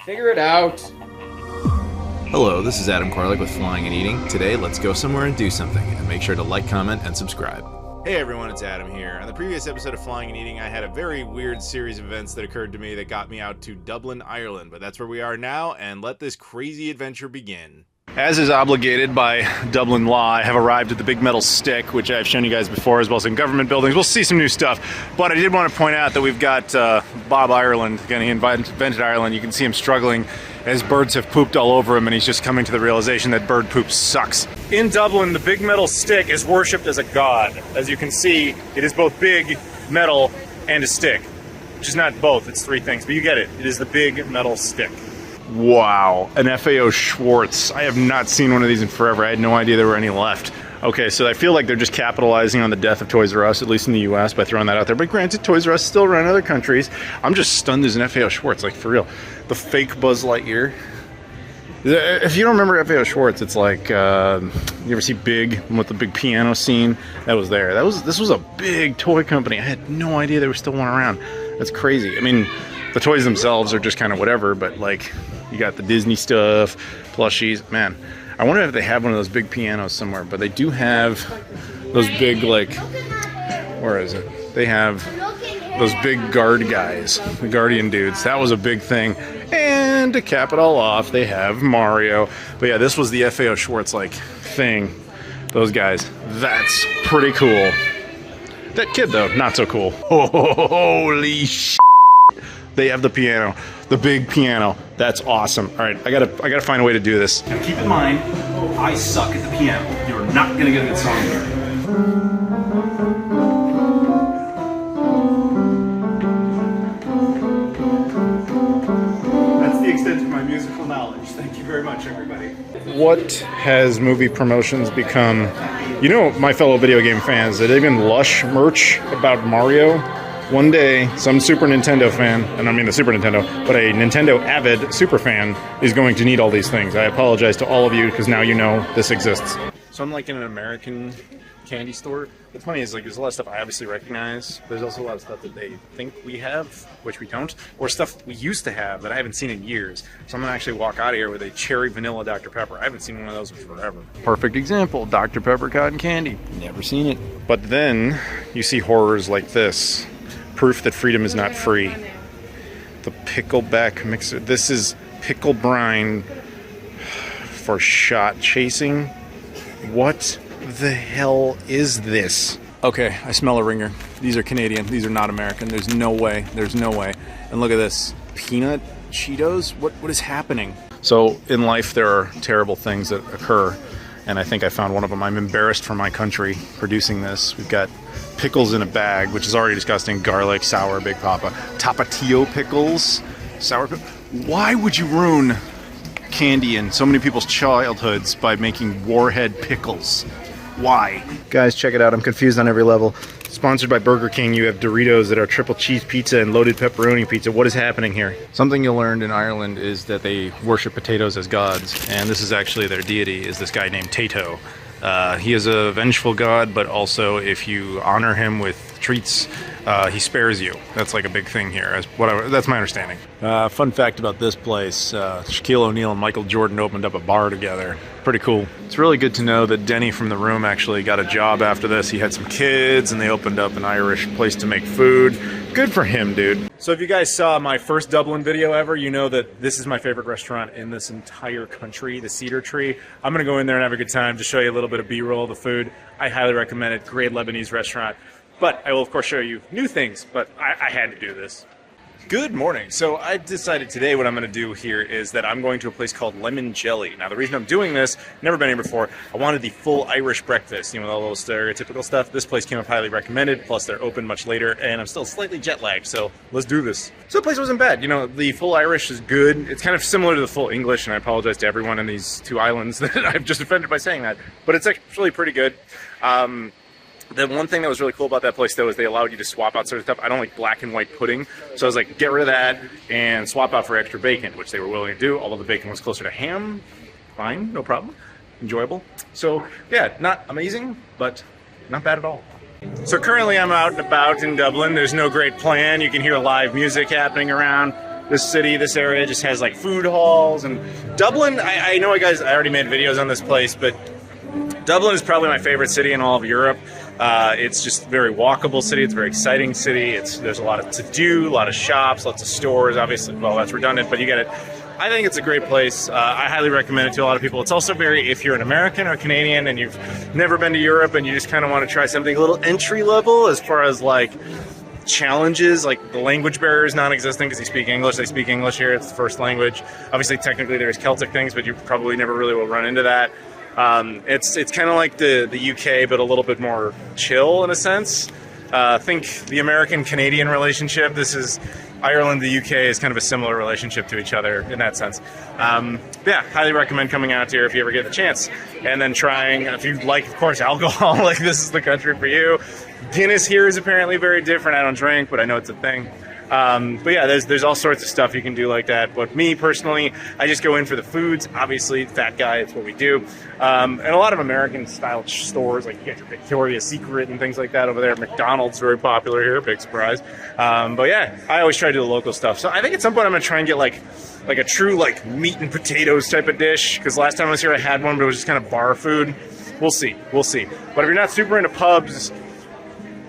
Figure it out. Hello, this is Adam Koralik with Flying and Eating. Today, let's go somewhere and do something, and make sure to like, comment, and subscribe. Hey everyone, it's Adam here. On the previous episode of Flying and Eating, I had a very weird series of events that occurred to me that got me out to Dublin, Ireland, but that's where we are now, and let this crazy adventure begin. As is obligated by Dublin law, I have arrived at the Big Metal Stick, which I've shown you guys before, as well as in government buildings. We'll see some new stuff, but I did want to point out that we've got Bob Ireland. Again, he invented Ireland. You can see him struggling as birds have pooped all over him, and he's just coming to the realization that bird poop sucks. In Dublin, the Big Metal Stick is worshipped as a god. As you can see, it is both big, metal, and a stick, which is not both, it's three things, but you get it. It is the Big Metal Stick. Wow, an FAO Schwarz. I have not seen one of these in forever. I had no idea there were any left. Okay, so I feel like they're just capitalizing on the death of Toys R Us, at least in the US, by throwing that out there. But granted, Toys R Us is still around in other countries. I'm just stunned there's an FAO Schwarz, like for real. The fake Buzz Lightyear. If you don't remember FAO Schwarz, it's like, you ever see Big, with the big piano scene? That was there. This was a big toy company. I had no idea there was still one around. That's crazy. I mean, the toys themselves are just kind of whatever, but like, you got the Disney stuff, plushies. Man, I wonder if they have one of those big pianos somewhere, but they do have those big, like, where is it? They have those big guard guys, the Guardian dudes. That was a big thing. And to cap it all off, they have Mario. But yeah, this was the FAO Schwarz, like, thing. Those guys. That's pretty cool. That kid, though, not so cool. Holy shit. They have the piano, the big piano. That's awesome. All right, I gotta find a way to do this. Now keep in mind, I suck at the piano. You're not gonna get a good song here. That's the extent of my musical knowledge. Thank you very much, everybody. What has movie promotions become? You know, my fellow video game fans, that even Lush merch about Mario. One day, some Super Nintendo fan, and I mean the Super Nintendo, but a Nintendo avid super fan is going to need all these things. I apologize to all of you, because now you know this exists. So I'm like in an American candy store. What's funny is like there's a lot of stuff I obviously recognize. There's also a lot of stuff that they think we have, which we don't, or stuff we used to have that I haven't seen in years. So I'm gonna actually walk out of here with a cherry vanilla Dr. Pepper. I haven't seen one of those in forever. Perfect example, Dr. Pepper cotton candy. Never seen it. But then you see horrors like this. Proof that freedom is not free. The pickleback mixer. This is pickle brine for shot chasing. What the hell is this? Okay, I smell a ringer. These are Canadian. These are not American. There's no way. There's no way. And look at this. Peanut Cheetos? What is happening? So in life there are terrible things that occur, and I think I found one of them. I'm embarrassed for my country producing this. We've got pickles in a bag, which is already disgusting. Garlic, sour, Big Papa. Tapatio pickles. Sour pickles. Why would you ruin candy in so many people's childhoods by making Warhead pickles? Why? Guys, check it out. I'm confused on every level. Sponsored by Burger King, you have Doritos that are triple cheese pizza and loaded pepperoni pizza. What is happening here? Something you learned in Ireland is that they worship potatoes as gods, and this is actually their deity, is this guy named Tato. He is a vengeful god, but also if you honor him with treats, he spares you. That's like a big thing here. That's my understanding. Fun fact about this place, Shaquille O'Neal and Michael Jordan opened up a bar together. Pretty cool. It's really good to know that Denny from The Room actually got a job after this. He had some kids and they opened up an Irish place to make food. Good for him, dude. So if you guys saw my first Dublin video ever, you know that this is my favorite restaurant in this entire country, the Cedar Tree. I'm gonna go in there and have a good time to show you a little bit of B-roll of the food. I highly recommend it. Great Lebanese restaurant. But I will, of course, show you new things, but I had to do this. Good morning. So I've decided today what I'm going to do here is that I'm going to a place called Lemon Jelly. Now, the reason I'm doing this, never been here before, I wanted the full Irish breakfast, you know, with all those stereotypical stuff. This place came up highly recommended, plus they're open much later, and I'm still slightly jet lagged, so let's do this. So the place wasn't bad. You know, the full Irish is good. It's kind of similar to the full English, and I apologize to everyone in these two islands that I've just offended by saying that, but it's actually pretty good. The one thing that was really cool about that place, though, is they allowed you to swap out certain stuff. I don't like black and white pudding, so I was like, get rid of that and swap out for extra bacon, which they were willing to do, although the bacon was closer to ham. Fine, no problem. Enjoyable. So, yeah, not amazing, but not bad at all. So currently I'm out and about in Dublin. There's no great plan. You can hear live music happening around. this city, this area just has like food halls. And Dublin, I know I already made videos on this place, but Dublin is probably my favorite city in all of Europe. It's just a very walkable city. It's a very exciting city. There's a lot to do, a lot of shops, lots of stores. Obviously, well, that's redundant, but you get it. I think it's a great place. I highly recommend it to a lot of people. It's also if you're an American or Canadian and you've never been to Europe and you just kind of want to try something a little entry level as far as like challenges, like the language barrier is non-existent because you speak English. They speak English here. It's the first language. Obviously, technically there's Celtic things, but you probably never really will run into that. It's kind of like the UK, but a little bit more chill in a sense. Think the American-Canadian relationship. This is Ireland, the UK is kind of a similar relationship to each other in that sense. Yeah, highly recommend coming out here if you ever get the chance. And then trying, if you like, of course, alcohol, like this is the country for you. Guinness here is apparently very different. I don't drink, but I know it's a thing. But yeah, there's all sorts of stuff you can do like that. But me personally, I just go in for the foods. Obviously, fat guy, it's what we do. And a lot of American-style stores, like you get your Victoria's Secret and things like that over there. McDonald's very popular here, big surprise. But yeah, I always try to do the local stuff. So I think at some point I'm gonna try and get like a true like meat and potatoes type of dish. Because last time I was here, I had one, but it was just kind of bar food. We'll see. But if you're not super into pubs,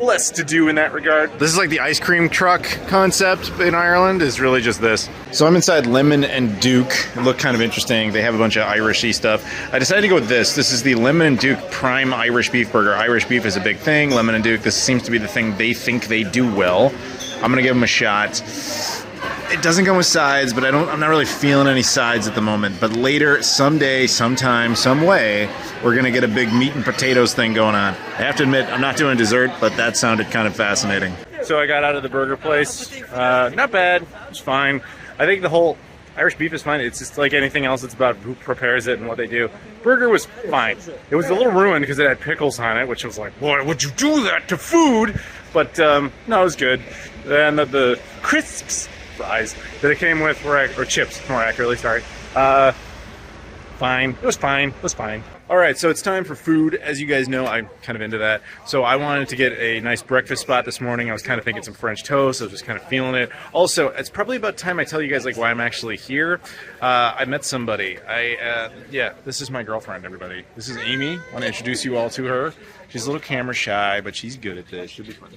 less to do in that regard. This is like the ice cream truck concept in Ireland is really just this. So I'm inside Lemon and Duke. It looked kind of interesting. They have a bunch of Irish-y stuff. I decided to go with this. This is the Lemon and Duke Prime Irish Beef Burger. Irish beef is a big thing. Lemon and Duke, this seems to be the thing they think they do well. I'm gonna give them a shot. It doesn't come with sides, but I'm not really feeling any sides at the moment. But later, someday, sometime, some way, we're gonna get a big meat and potatoes thing going on. I have to admit, I'm not doing dessert, but that sounded kind of fascinating. So I got out of the burger place. Not bad, it's fine. I think the whole Irish beef is fine. It's just like anything else, it's about who prepares it and what they do. Burger was fine. It was a little ruined because it had pickles on it, which was like, boy, would you do that to food? But no, it was good. Then the crisps fries that it came with were, or chips, more accurately, sorry. Fine. It was fine. All right, so it's time for food. As you guys know, I'm kind of into that. So I wanted to get a nice breakfast spot this morning. I was kind of thinking some French toast. I was just kind of feeling it. Also, it's probably about time I tell you guys like why I'm actually here. I met somebody. Yeah, this is my girlfriend, everybody. This is Amy. I want to introduce you all to her. She's a little camera shy, but she's good at this. She'll be fun.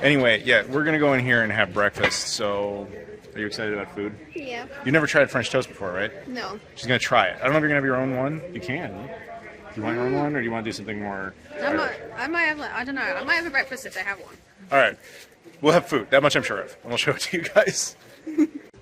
Anyway, yeah, we're going to go in here and have breakfast. So, are you excited about food? Yeah. You've never tried French toast before, right? No. She's going to try it. I don't know if you're going to have your own one. You can. Do you want your own one, or do you want to do something more? I might have, I don't know. I might have a breakfast if they have one. All right. We'll have food. That much I'm sure of. And we'll show it to you guys.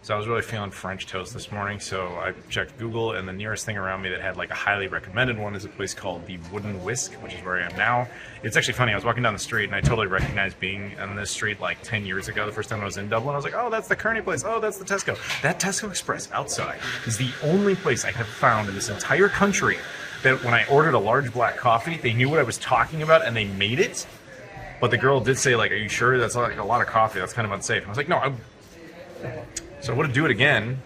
So I was really feeling French toast this morning, so I checked Google, and the nearest thing around me that had like a highly recommended one is a place called the Wooden Whisk, which is where I am now. It's actually funny, I was walking down the street and I totally recognized being on this street like 10 years ago, the first time I was in Dublin. I was like, oh, that's the Kearney place. Oh, that's the Tesco. That Tesco Express outside is the only place I have found in this entire country that when I ordered a large black coffee, they knew what I was talking about and they made it. But the girl did say, like, are you sure that's like a lot of coffee? That's kind of unsafe. And I was like, no, So I would do it again,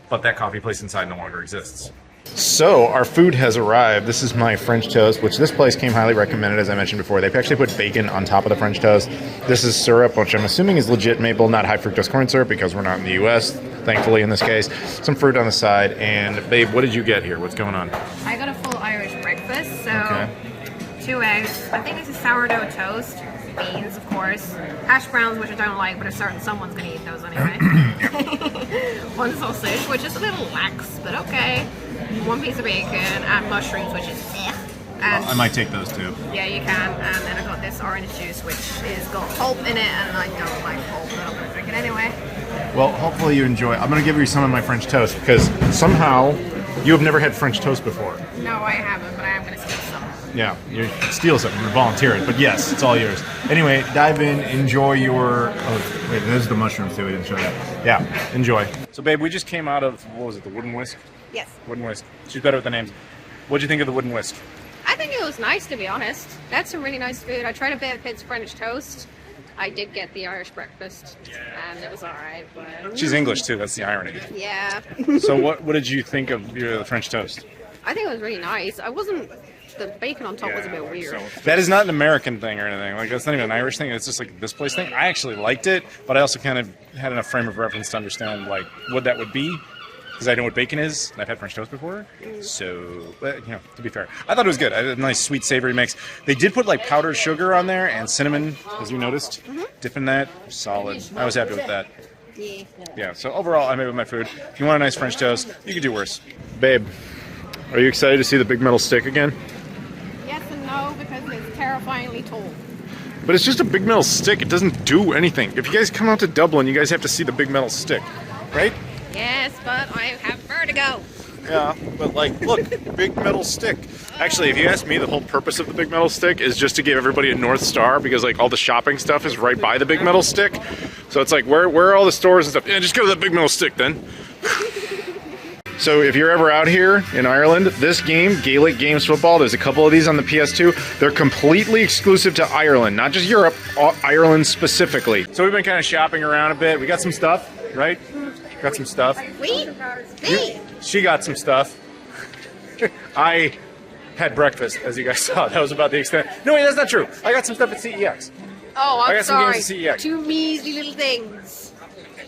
but that coffee place inside no longer exists. So our food has arrived. This is my French toast, which this place came highly recommended, as I mentioned before. They actually put bacon on top of the French toast. This is syrup, which I'm assuming is legit maple, not high fructose corn syrup, because we're not in the U.S., thankfully in this case. Some fruit on the side. And babe, what did you get here? What's going on? I got a full Irish breakfast, so okay. 2 eggs. I think this is sourdough toast. Beans, of course. Hash browns, which I don't like, but I'm certain someone's going to eat those anyway. 1 sausage, which is a little lax, but okay. 1 piece of bacon, and mushrooms, which is and I might take those too. Yeah, you can. And then I got this orange juice, which is got pulp in it, and I don't like pulp, but I'm going to drink it anyway. Well, hopefully you enjoy. I'm going to give you some of my French toast, because somehow you have never had French toast before. No, I haven't, but I am going to steal some. Yeah, you steal something, you volunteer it, but yes, it's all yours. Anyway, dive in, enjoy your... Oh, wait, there's the mushrooms too, we didn't show that. Yeah, enjoy. So babe, we just came out of, what was it, the Wooden Whisk? Yes. Wooden Whisk. She's better with the names. What'd you think of the Wooden Whisk? I think it was nice, to be honest. That's some really nice food. I tried a bit of its French toast. I did get the Irish breakfast, and it was alright, but... She's English too, that's the irony. Yeah. So what did you think of the French toast? I think it was really nice. I wasn't The bacon on top was a bit weird. So that is not an American thing or anything. Like, that's not even an Irish thing. It's just like this place thing. I actually liked it, but I also kind of had enough frame of reference to understand like what that would be, because I know what bacon is, and I've had French toast before. So, you know, to be fair, I thought it was good. I had a nice sweet savory mix. They did put like powdered sugar on there and cinnamon, as you noticed. Dipping that, solid. I was happy with that. Yeah. So overall, I'm happy with my food. If you want a nice French toast, you could do worse. Babe, are you excited to see the big metal stick again? Yes and no, because it's terrifyingly tall. But it's just a big metal stick. It doesn't do anything. If you guys come out to Dublin, you guys have to see the big metal stick, right? Yes, but I have vertigo. Yeah, but like, look, big metal stick. Actually, if you ask me, the whole purpose of the big metal stick is just to give everybody a North Star, because like all the shopping stuff is right by the big metal stick. So it's like, where are all the stores and stuff? Yeah, just go to that big metal stick then. So if you're ever out here in Ireland, this game, Gaelic Games Football, there's a couple of these on the PS2. They're completely exclusive to Ireland, not just Europe, Ireland specifically. So we've been kind of shopping around a bit. We got some stuff, right? Got some stuff. She got some stuff. I had breakfast, as you guys saw. That was about the extent. No, wait, that's not true. I got some stuff at CEX. Oh, I I'm got sorry. some games at CEX. Two measly little things.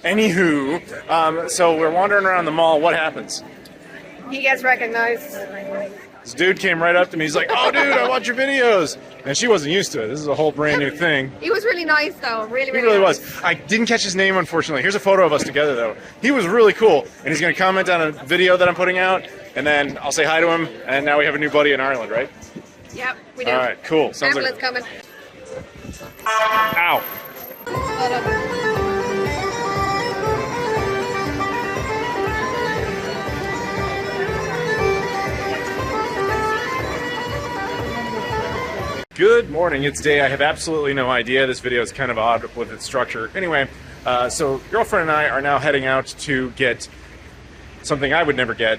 Anywho, so we're wandering around the mall. What happens? He gets recognized. This dude came right up to me. He's like, "Oh, dude, I watch your videos." And she wasn't used to it. This is a whole brand new thing. He was really nice, though. Really, He really nice. was. I didn't catch his name, unfortunately. Here's a photo of us together, though. He was really cool, and he's going to comment on a video that I'm putting out, and then I'll say hi to him, and now we have a new buddy in Ireland, right? Yep, we do. All right, cool. Sounds Ambulance like... coming. Ow. Good morning, it's Day. I have absolutely no idea. This video is kind of odd with its structure. Anyway, so girlfriend and I are now heading out to get something I would never get.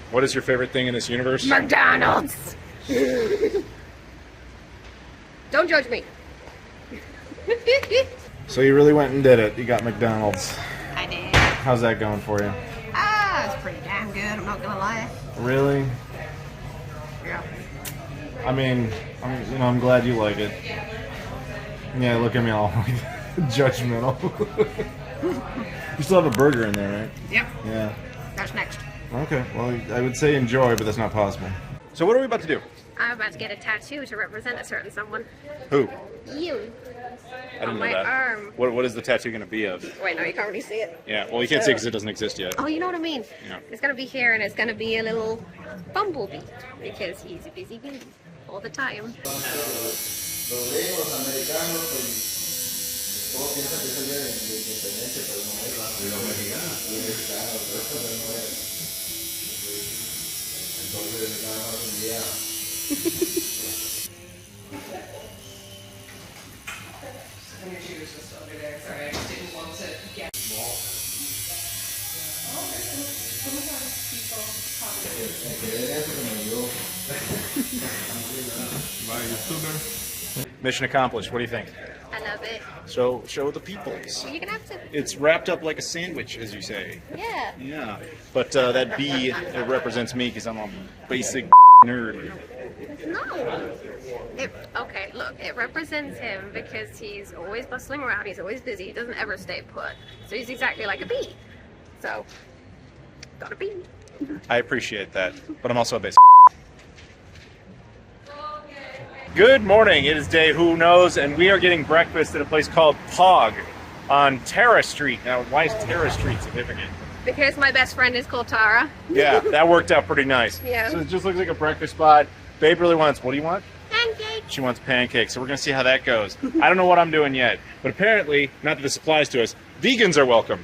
What is your favorite thing in this universe? McDonald's! Don't judge me. So you really went and did it. You got McDonald's. I did. How's that going for you? Ah, it's pretty damn good, I'm not gonna lie. Really? Yeah. I mean, I'm glad you like it. Yeah, look at me all judgmental. You still have a burger in there, right? Yep. Yeah. That's next. Okay, well, I would say enjoy, but that's not possible. So what are we about to do? I'm about to get a tattoo to represent a certain someone. Who? You. I didn't On know my that. arm. What is the tattoo going to be of? Wait, no, you can't really see it. Yeah, well, you can't see because it doesn't exist yet. Oh, you know what I mean? Yeah. It's gonna be here, and it's gonna be a little bumblebee, because he's a busy bee all the time. Mission accomplished. What do you think? I love it. So show the peoples. You can have to. It's wrapped up like a sandwich, as you say. Yeah. Yeah. But that bee, it represents me because I'm a basic nerd. No. Okay, look, it represents him because he's always bustling around, he's always busy, he doesn't ever stay put. So he's exactly like a bee. So, got a bee. I appreciate that, but I'm also a basic. Good morning, it is Day Who Knows, and we are getting breakfast at a place called Pog on Tara Street. Now, why is Tara Street significant? Because my best friend is called Tara. Yeah, that worked out pretty nice. Yeah. So it just looks like a breakfast spot. Babe really wants, what do you want? Pancakes. She wants pancakes, so we're going to see how that goes. I don't know what I'm doing yet, but apparently, not that this applies to us, vegans are welcome.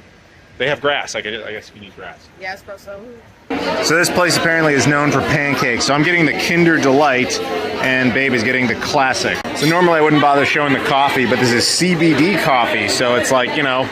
They have grass. I guess you can eat grass. Yeah, I suppose so. So this place apparently is known for pancakes. So I'm getting the Kinder Delight, and Babe is getting the classic. So normally I wouldn't bother showing the coffee, but this is CBD coffee, so it's like, you know,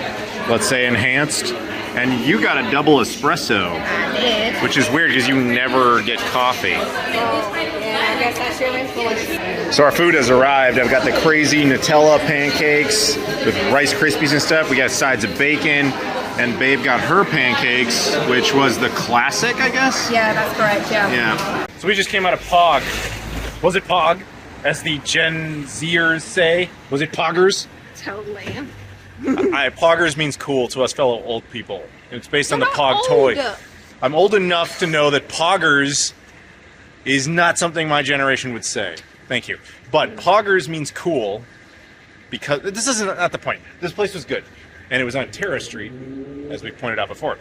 let's say enhanced. And you got a double espresso, I did. which is weird because you never get coffee. Yeah, I guess that's your influence. So our food has arrived. I've got the crazy Nutella pancakes with Rice Krispies and stuff. We got sides of bacon, and Babe got her pancakes, which was the classic, I guess? Yeah, that's correct, yeah. Yeah. So we just came out of Pog. Was it Pog, as the Gen Zers say? Was it Poggers? Totally. Poggers means cool to us fellow old people. It's based on the You're Pog not toy. old. I'm old enough to know that Poggers is not something my generation would say. Thank you. But Poggers means cool because this isn't not the point. This place was good, and it was on Terrace Street, as we pointed out before.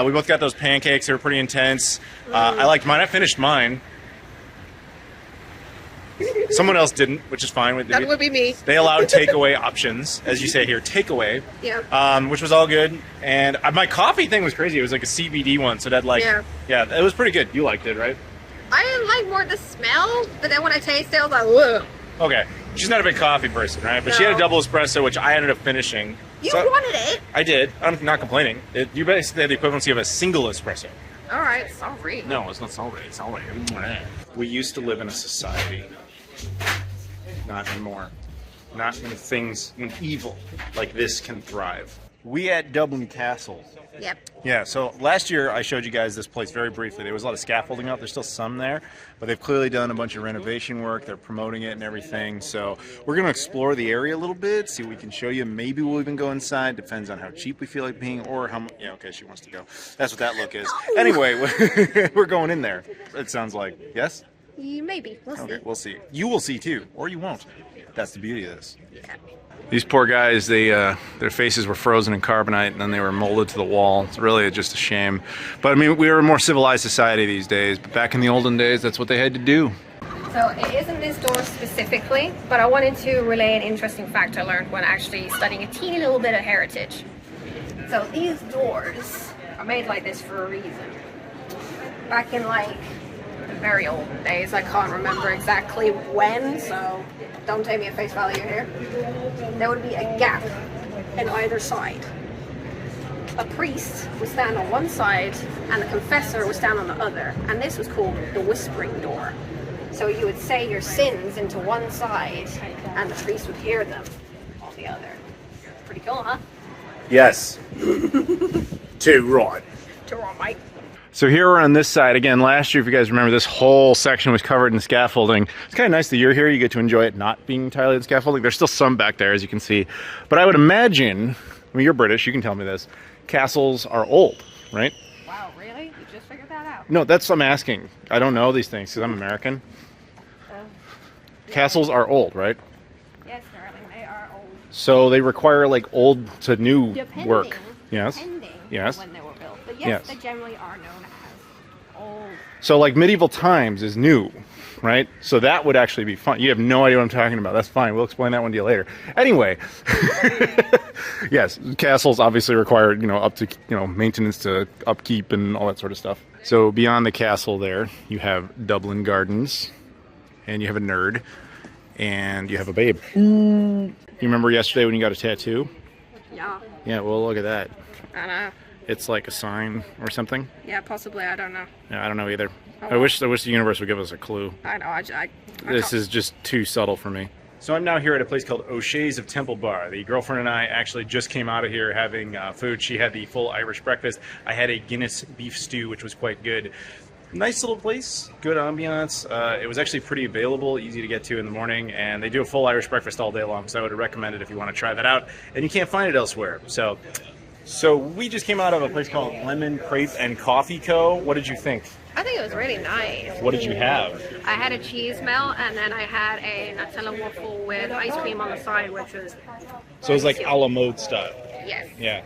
We both got those pancakes. They were pretty intense. I liked mine. I finished mine. Someone else didn't, which is fine. That would be me. They allowed takeaway options, as you say here, takeaway. Yeah. Which was all good. And my coffee thing was crazy. It was like a CBD one, so that yeah, it was pretty good. You liked it, right? I like more the smell, but then when I tasted it, I was like, whoa. Okay. She's not a big coffee person, right? But she had a double espresso, which I ended up finishing. You wanted it. I did. I'm not complaining. You basically had the equivalency of a single espresso. All right, sorry. No, it's not salty. It's salty. We used to live in a society. Not anymore. Not when evil like this can thrive. We at Dublin Castle. Yep. Yeah, so last year I showed you guys this place very briefly. There was a lot of scaffolding up. There's still some there, but they've clearly done a bunch of renovation work. They're promoting it and everything. So we're going to explore the area a little bit, see what we can show you. Maybe we'll even go inside. Depends on how cheap we feel like being or how much. Yeah, okay, she wants to go. That's what that look is. Anyway, we're going in there. It sounds like. Yes? Maybe. We'll see. Okay, we'll see. You will see too, or you won't. That's the beauty of this. Yeah. These poor guys, their faces were frozen in carbonite and then they were molded to the wall. It's really just a shame. But I mean, we are a more civilized society these days, but back in the olden days, that's what they had to do. So it isn't this door specifically, but I wanted to relay an interesting fact I learned when actually studying a teeny little bit of heritage. So these doors are made like this for a reason. Back in like the very olden days, I can't remember exactly when, so don't take me at face value here. There would be a gap in either side. A priest would stand on one side and the confessor would stand on the other, and this was called the whispering door. So you would say your sins into one side and the priest would hear them on the other. Pretty cool, huh? Yes. Too right. Too right, mate. So here we're on this side. Again, last year, if you guys remember, this whole section was covered in scaffolding. It's kind of nice that you're here. You get to enjoy it not being entirely in scaffolding. There's still some back there, as you can see. But I would imagine, I mean, you're British, you can tell me this, castles are old, right? Wow, really? You just figured that out? No, that's what I'm asking. I don't know these things because I'm American. Castles are old, right? Yes, darling, they are old. So they require like old to new work. Yes. Depending Yes. when they were built. But Yes. they generally are known as old. So like medieval times is new, right? So that would actually be fun. You have no idea what I'm talking about. That's fine. We'll explain that one to you later. Anyway, yes, castles obviously require, up to, maintenance to upkeep and all that sort of stuff. So beyond the castle there, you have Dublin Gardens, and you have a nerd, and you have a babe. You remember yesterday when you got a tattoo? Yeah. Yeah, well, look at that. I know. It's like a sign or something. Yeah, possibly. I don't know. Yeah, I don't know either. Oh, I wish the universe would give us a clue. I know. I This can't- is just too subtle for me. So I'm now here at a place called O'Shea's of Temple Bar. The girlfriend and I actually just came out of here having food. She had the full Irish breakfast. I had a Guinness beef stew, which was quite good. Nice little place, good ambiance. It was actually pretty available, easy to get to in the morning, and they do a full Irish breakfast all day long, so I would recommend it if you want to try that out. And you can't find it elsewhere. So we just came out of a place called Lemon Crepe and Coffee Co. What did you think? I think it was really nice. What did you have? I had a cheese melt, and then I had a Nutella waffle with ice cream on the side, which was... So it was like a la mode style. Yes. Yeah.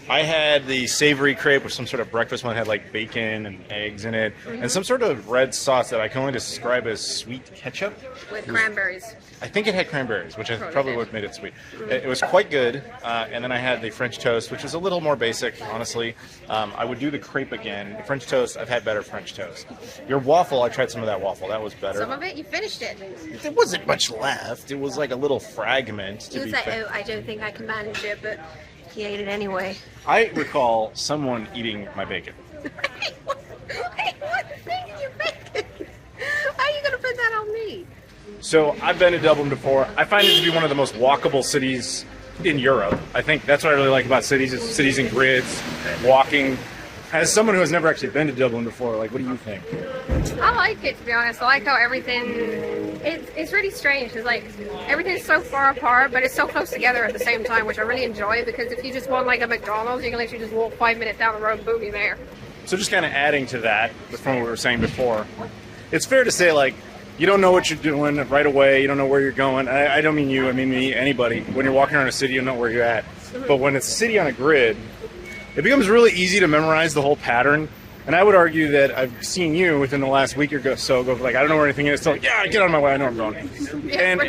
I had the savory crepe with some sort of breakfast one that had like bacon and eggs in it, and some sort of red sauce that I can only describe as sweet ketchup. With cranberries. I think it had cranberries, which probably would have made it sweet. It was quite good, and then I had the French toast, which is a little more basic, honestly. I would do the crepe again. The French toast, I've had better French toast. Your waffle, I tried some of that waffle. That was better. Some of it, you finished it. There wasn't much left. It was like a little fragment. He was like, oh, I don't think I can manage it, but he ate it anyway. I recall someone eating my bacon. Wait, what? Eating your bacon? How are you going to put that on me? So I've been to Dublin before. I find it to be one of the most walkable cities in Europe. I think that's what I really like about cities, is cities in grids, walking As someone who has never actually been to Dublin before, like, what do you think? I like it, to be honest. I like how everything, it's really strange because like everything's so far apart, but it's so close together at the same time, which I really enjoy, because if you just want like a McDonald's, you can literally just walk 5 minutes down the road and boom, you're there. So just kind of adding to that, from what we were saying before, it's fair to say, like, you don't know what you're doing right away, you don't know where you're going. I don't mean you, I mean me, anybody. When you're walking around a city, you don't know where you're at. But when it's a city on a grid, it becomes really easy to memorize the whole pattern. And I would argue that I've seen you within the last week or so go like, I don't know where anything is. So like, yeah, get out of my way, I know where I'm going. Yeah, and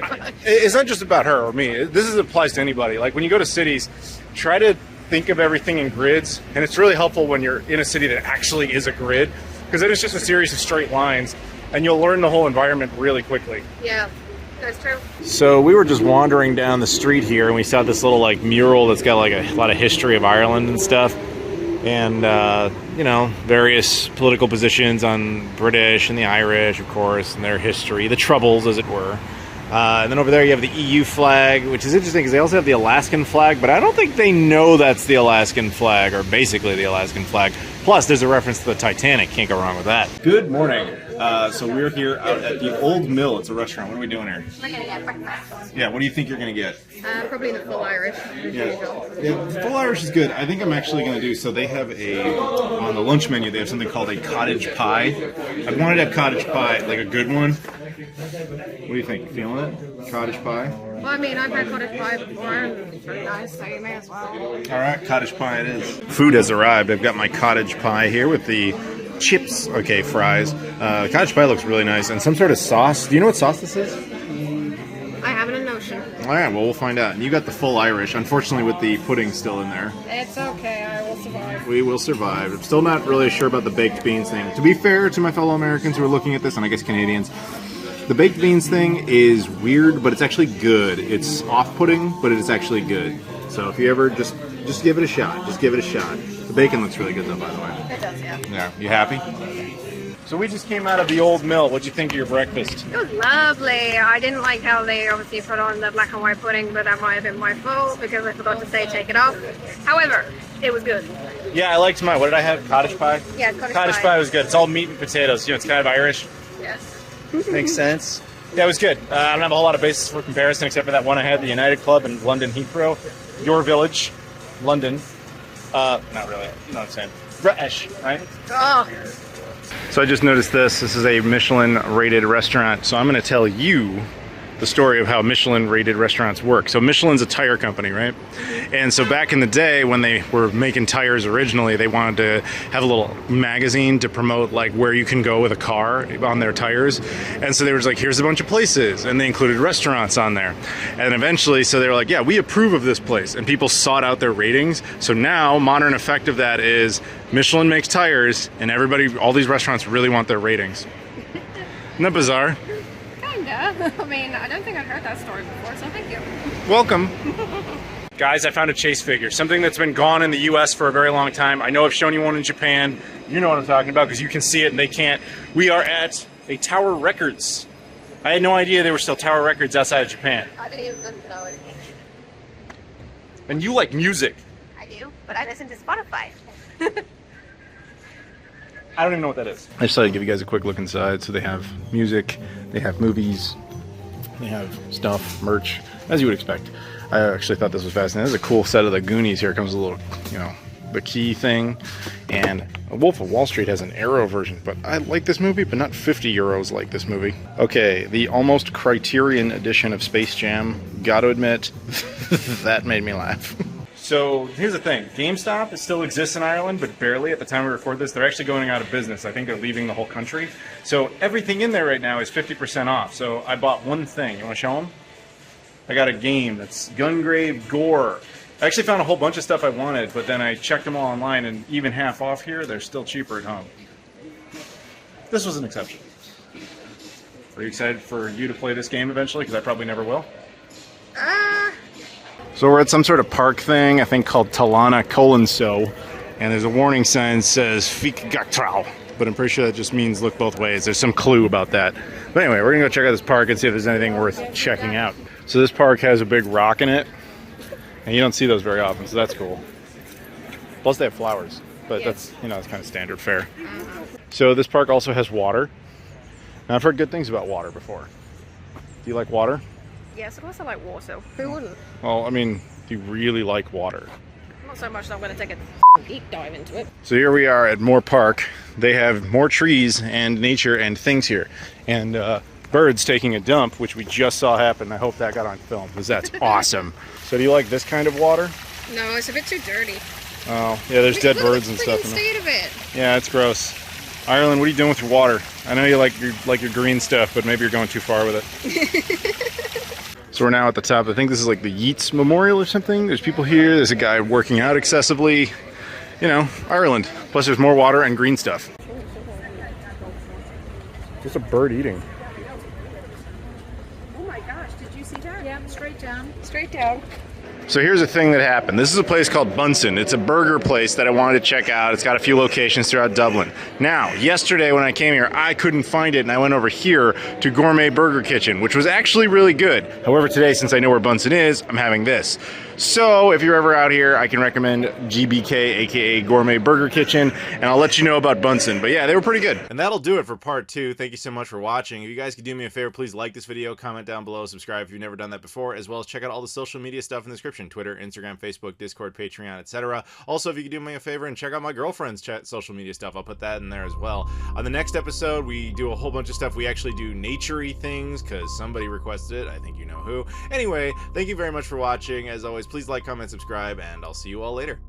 it's not just about her or me. This applies to anybody. Like when you go to cities, try to think of everything in grids. And it's really helpful when you're in a city that actually is a grid, because then it's just a series of straight lines and you'll learn the whole environment really quickly. Yeah. That's true. So we were just wandering down the street here and we saw this little like mural that's got like a lot of history of Ireland and stuff. And, you know, various political positions on British and the Irish, of course, and their history, the Troubles, as it were. And then over there you have the EU flag, which is interesting because they also have the Alaskan flag, but I don't think they know that's the Alaskan flag, or basically the Alaskan flag. Plus, there's a reference to the Titanic. Can't go wrong with that. Good morning. So we're here out at the Old Mill. It's a restaurant. What are we doing here? We're going to get breakfast. Yeah, what do you think you're going to get? Probably the full Irish. Yeah, full Irish is good. I think I'm actually going to do, so they have on the lunch menu, they have something called a cottage pie. I've wanted to have cottage pie, like a good one. What do you think? You feeling it? Cottage pie? Well, I mean, I've had cottage pie before, and it's very nice, so you may as well. All right, cottage pie it is. Food has arrived. I've got my cottage pie here with the chips, okay, fries. Cottage pie looks really nice, and some sort of sauce. Do you know what sauce this is? I haven't a notion. All right, well, we'll find out. And you got the full Irish, unfortunately with the pudding still in there. It's okay, I will survive. We will survive. I'm still not really sure about the baked beans thing. To be fair to my fellow Americans who are looking at this, and I guess Canadians, the baked beans thing is weird, but it's actually good. It's off-putting, but it's actually good. So if you ever just give it a shot. Just give it a shot. The bacon looks really good though, by the way. It does, yeah. Yeah. You happy? So we just came out of the Old Mill. What'd you think of your breakfast? It was lovely. I didn't like how they obviously put on the black and white pudding, but that might have been my fault because I forgot to say take it off. However, it was good. Yeah, I liked mine. What did I have? Cottage pie? Yeah, cottage pie was good. It's all meat and potatoes. You know, it's kind of Irish. Yes. Makes sense. Yeah, it was good. I don't have a whole lot of basis for comparison except for that one I had, the United Club in London Heathrow. Your village, London. Not really. You know what I'm saying. British, right? Oh. So I just noticed this. This is a Michelin-rated restaurant. So I'm going to tell you the story of how Michelin-rated restaurants work. So Michelin's a tire company, right? And so back in the day when they were making tires originally, they wanted to have a little magazine to promote like where you can go with a car on their tires. And so they were just like, here's a bunch of places. And they included restaurants on there. And eventually, so they were like, yeah, we approve of this place. And people sought out their ratings. So now, modern effect of that is Michelin makes tires and everybody, all these restaurants really want their ratings. Isn't that bizarre? Kinda. I mean, I don't think I've heard that story before, so thank you. Welcome. Guys, I found a chase figure, something that's been gone in the US for a very long time. I know I've shown you one in Japan. You know what I'm talking about because you can see it and they can't. We are at a Tower Records. I had no idea there were still Tower Records outside of Japan. I didn't even know it. And you like music. I do, but I listen to Spotify. I don't even know what that is. I just thought I'd give you guys a quick look inside. So they have music, they have movies, they have stuff, merch, as you would expect. I actually thought this was fascinating. This is a cool set of the Goonies. Here comes a little, you know, the key thing. And Wolf of Wall Street has an Arrow version, but I like this movie, but not 50 euros like this movie. Okay, the almost Criterion edition of Space Jam. Gotta admit, that made me laugh. So here's the thing, GameStop still exists in Ireland, but barely at the time we record this. They're actually going out of business. I think they're leaving the whole country. So everything in there right now is 50% off. So I bought one thing. You want to show them? I got a game that's Gungrave Gore. I actually found a whole bunch of stuff I wanted, but then I checked them all online, and even half off here, they're still cheaper at home. This was an exception. Are you excited for you to play this game eventually? Because I probably never will. So we're at some sort of park thing, I think called Talana Colenso, and there's a warning sign that says Fic Gactrau, but I'm pretty sure that just means look both ways. There's some clue about that. But anyway, we're gonna go check out this park and see if there's anything worth checking out. So this park has a big rock in it, and you don't see those very often, so that's cool. Plus they have flowers. but that's, you know, it's kind of standard fare. So this park also has water. Now, I've heard good things about water before. Do you like water? Yes, of course I like water. Who wouldn't? Well, I mean, do you really like water? Not so much that I'm going to take a deep dive into it. So here we are at Moore Park. They have more trees and nature and things here. And birds taking a dump, which we just saw happen. I hope that got on film, because that's awesome. So do you like this kind of water? No, it's a bit too dirty. Oh, yeah, there's dead birds and stuff in there. State of it. Yeah, it's gross. Ireland, what are you doing with your water? I know you like your green stuff, but maybe you're going too far with it. So we're now at the top. I think this is like the Yeats Memorial or something. There's people here. There's a guy working out excessively. You know, Ireland. Plus there's more water and green stuff. Just a bird eating. Oh my gosh, did you see that? Yeah, straight down. Straight down. So here's a thing that happened. This is a place called Bunsen. It's a burger place that I wanted to check out. It's got a few locations throughout Dublin. Now, yesterday when I came here, I couldn't find it, and I went over here to Gourmet Burger Kitchen, which was actually really good. However, today, since I know where Bunsen is, I'm having this. So if you're ever out here, I can recommend GBK, aka Gourmet Burger Kitchen, and I'll let you know about Bunsen. But yeah, they were pretty good. And that'll do it for part 2. Thank you so much for watching. If you guys could do me a favor, please like this video, comment down below, subscribe if you've never done that before, as well as check out all the social media stuff in the description: Twitter, Instagram, Facebook, Discord, Patreon, etc. Also, if you could do me a favor and check out my girlfriend's social media stuff, I'll put that in there as well. On the next episode, we do a whole bunch of stuff. We actually do nature-y things because somebody requested it. I think you know who. Anyway, thank you very much for watching. As always, please like, comment, subscribe, and I'll see you all later.